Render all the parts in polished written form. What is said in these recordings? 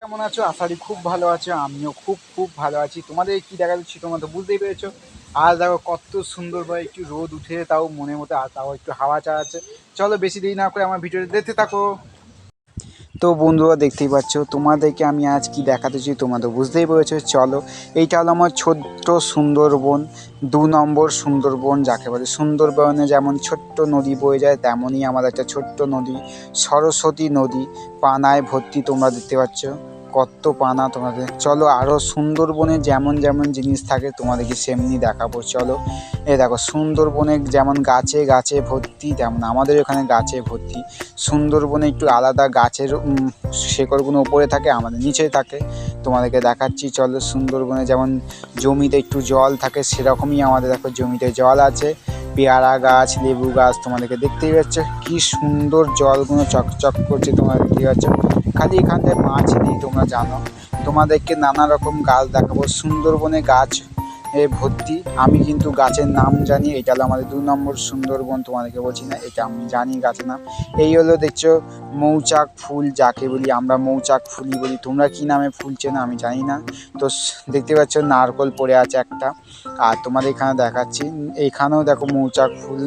কেমন আছো? আশা করি খুব ভালো আছো। আমিও খুব খুব ভালো আছি। তোমাদের কি দেখা যাচ্ছে তোমরা তো বুঝতেই পেরেছো। আর দেখো কত সুন্দর ভাবে একটু রোদ উঠে তাও মনের মতো, আর তাও একটু হাওয়া চালাচ্ছে। চলো বেশি দেরি না করে আমার ভিডিওটা দেখতে থাকো। তো বন্ধুরা দেখতেই পাচ্ছ, তোমাদেরকে আমি আজ কি দেখাতে চাই তোমরা তো বুঝতেই পেরেছো। চলো, এইটা হলো আমার ছোট্ট সুন্দরবন, 2 নম্বর সুন্দরবন যাকে বলে। সুন্দরবনে যেমন ছোট্ট নদী বয়ে যায়, তেমনই আমাদের একটা ছোট্ট নদী, সরস্বতী নদী, পানায় ভর্তি। তোমরা দেখতে পাচ্ছ কত পানা তোমাদের। চলো, আরও সুন্দরবনে যেমন যেমন জিনিস থাকে তোমাদেরকে সেমনি দেখাবো। চলো, এ দেখো সুন্দরবনে যেমন গাছে গাছে ভর্তি, তেমন আমাদের এখানে গাছে ভর্তি। সুন্দরবনে একটু আলাদা, গাছের শেকড়গুলো উপরে থাকে, আমাদের নিচে থাকে। তোমাদেরকে দেখাচ্ছি চলো। সুন্দরবনে যেমন জমিতে একটু জল থাকে, সেরকমই আমাদের দেখো জমিতে জল আছে। পেয়ারা গাছ, লেবু গাছ, তোমাদেরকে দেখতেই পাচ্ছ কি সুন্দর জলগুলো চকচক করছে। তোমরা দেখতেই পাচ্ছ। খালি এখানটায় মাছ নেই, তোমরা জানো। তোমাদেরকে নানা রকম গাছ দেখাবো। সুন্দরবনে গাছ ভর্তি। আমি কিন্তু গাছের নাম জানি। এটা হলো আমাদের 2 নম্বর সুন্দরবন, তোমাদেরকে বলছি না, এটা আমি জানি গাছের নাম। এই হলো দেখছো মৌচাক ফুল যাকে বলি, আমরা মৌচাক ফুলই বলি। তোমরা কি নামে ফুল চেনো আমি জানি না। তো দেখতে পাচ্ছ নারকোল পড়ে আছে একটা। আর তোমাদের এখানে দেখাচ্ছি, এখানেও দেখো মৌচাক ফুল,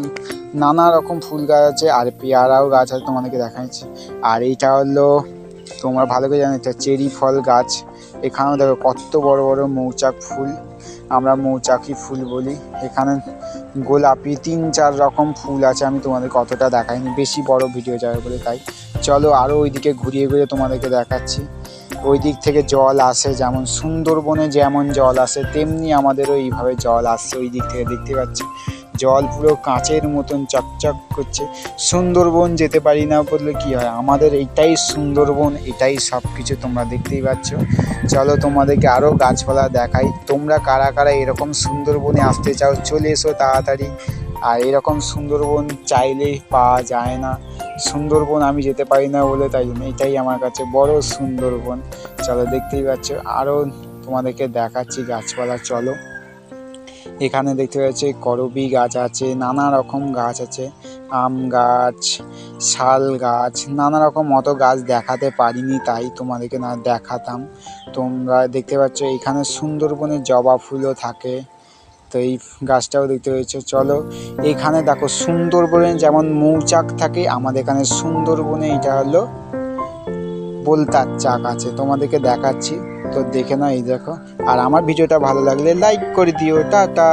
নানা রকম ফুল গাছ আছে, আর পেয়ারাও গাছ আছে, তোমাদেরকে দেখাচ্ছি। আর এইটা হলো, তোমরা ভালো করে জানো, এটা চেরি ফল গাছ। এখানেও দেখো কত বড় বড় মৌচাক ফুল, আমরা মৌচাকি ফুল বলি। এখানে গোলাপি 3-4 রকম ফুল আছে, আমি তোমাদের কতটা দেখাইনি, বেশি বড় ভিডিও যাবে বলে তাই। চলো আরও ওইদিকে ঘুরিয়ে ঘুরিয়ে তোমাদেরকে দেখাচ্ছি। ওই দিক থেকে জল আসে, যেমন সুন্দরবনে যেমন জল আসে তেমনি আমাদেরও এইভাবে জল আসছে ওই দিক থেকে। দেখতে পাচ্ছি জল পুরো কাঁচের মতন চকচক করছে। সুন্দরবন যেতে পারি না বললে কি হয়, আমাদের এইটাই সুন্দরবন, এটাই সব কিছু। তোমরা দেখতেই পাচ্ছ। চলো তোমাদেরকে আরও গাছপালা দেখাই। তোমরা কারা কারা এরকম সুন্দরবনে আসতে চাও চলে এসো তাড়াতাড়ি। আর এরকম সুন্দরবন চাইলেই পাওয়া যায় না। সুন্দরবন আমি যেতে পারি না বলে, তাই জন্য এটাই আমার কাছে বড় সুন্দরবন। চলো দেখতেই পাচ্ছ, আরও তোমাদেরকে দেখাচ্ছি গাছপালা। চলো, এখানে দেখতে পাচ্ছি করবী গাছ আছে, নানা রকম গাছ আছে, আম গাছ, শাল গাছ, নানা রকম মতো গাছ দেখাতে পারিনি, তাই তোমাদেরকে না দেখাতাম। তোমরা দেখতে পাচ্ছ এখানে সুন্দরবনে জবা ফুলও থাকে, তো এই গাছটাও দেখতে পেয়েছো। চলো, এখানে দেখো সুন্দরবনে যেমন মৌচাক থাকে, আমাদের এখানে সুন্দরবনে এটা হলো বোলতার চাক আছে, তোমাদেরকে দেখাচ্ছি। তো দেখে নাও, এই দেখো। আর আমার ভিডিওটা ভালো লাগলে লাইক করে দিও। টাটা।